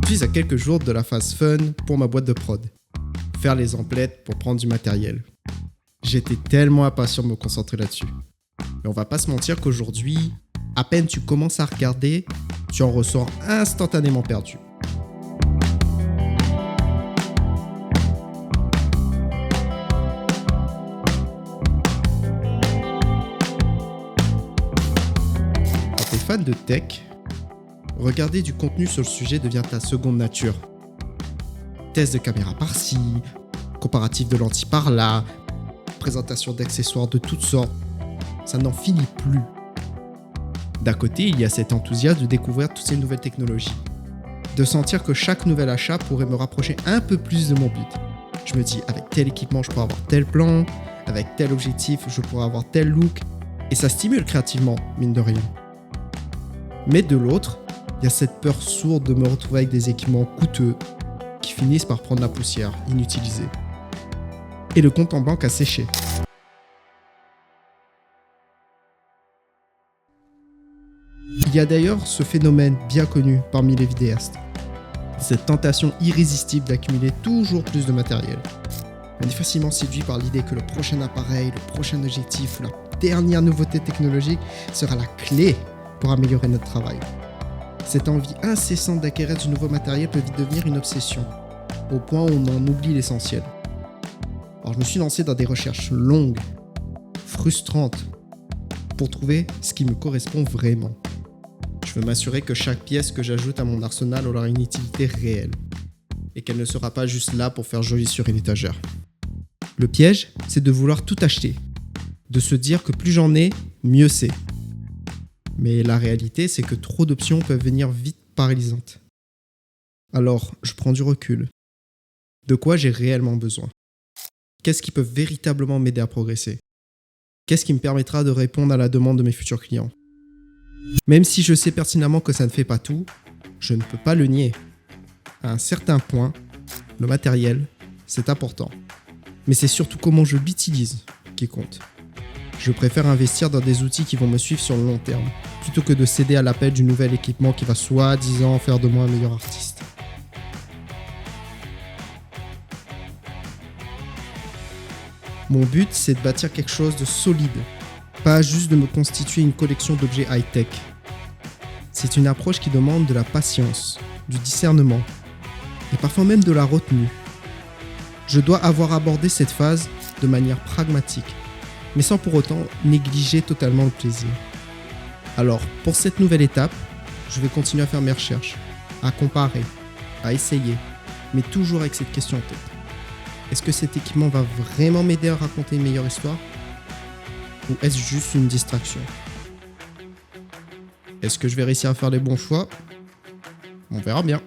Je suis à quelques jours de la phase fun pour ma boîte de prod. Faire les emplettes pour prendre du matériel. J'étais tellement impatient de me concentrer là-dessus. Mais on va pas se mentir qu'aujourd'hui, à peine tu commences à regarder, tu en ressors instantanément perdu. Quand t'es fan de tech, regarder du contenu sur le sujet devient ta seconde nature. Tests de caméra par-ci, comparatif de lentilles par-là, présentation d'accessoires de toutes sortes, ça n'en finit plus. D'un côté, il y a cet enthousiasme de découvrir toutes ces nouvelles technologies, de sentir que chaque nouvel achat pourrait me rapprocher un peu plus de mon but. Je me dis, avec tel équipement, je pourrais avoir tel plan, avec tel objectif, je pourrais avoir tel look, et ça stimule créativement, mine de rien. Mais de l'autre, il y a cette peur sourde de me retrouver avec des équipements coûteux qui finissent par prendre la poussière, inutilisés. Et le compte en banque a séché. Il y a d'ailleurs ce phénomène bien connu parmi les vidéastes. Cette tentation irrésistible d'accumuler toujours plus de matériel. On est facilement séduit par l'idée que le prochain appareil, le prochain objectif ou la dernière nouveauté technologique sera la clé pour améliorer notre travail. Cette envie incessante d'acquérir du nouveau matériel peut vite devenir une obsession, au point où on en oublie l'essentiel. Alors je me suis lancé dans des recherches longues, frustrantes, pour trouver ce qui me correspond vraiment. Je veux m'assurer que chaque pièce que j'ajoute à mon arsenal aura une utilité réelle, et qu'elle ne sera pas juste là pour faire joli sur une étagère. Le piège, c'est de vouloir tout acheter, de se dire que plus j'en ai, mieux c'est. Mais la réalité, c'est que trop d'options peuvent venir vite paralysantes. Alors, je prends du recul. De quoi j'ai réellement besoin ? Qu'est-ce qui peut véritablement m'aider à progresser ? Qu'est-ce qui me permettra de répondre à la demande de mes futurs clients ? Même si je sais pertinemment que ça ne fait pas tout, je ne peux pas le nier. À un certain point, le matériel, c'est important. Mais c'est surtout comment je l'utilise qui compte. Je préfère investir dans des outils qui vont me suivre sur le long terme, plutôt que de céder à l'appel du nouvel équipement qui va soi-disant faire de moi un meilleur artiste. Mon but, c'est de bâtir quelque chose de solide, pas juste de me constituer une collection d'objets high-tech. C'est une approche qui demande de la patience, du discernement, et parfois même de la retenue. Je dois avoir abordé cette phase de manière pragmatique, mais sans pour autant négliger totalement le plaisir. Alors, pour cette nouvelle étape, je vais continuer à faire mes recherches, à comparer, à essayer, mais toujours avec cette question en tête. Est-ce que cet équipement va vraiment m'aider à raconter une meilleure histoire ? Ou est-ce juste une distraction ? Est-ce que je vais réussir à faire les bons choix ? On verra bien.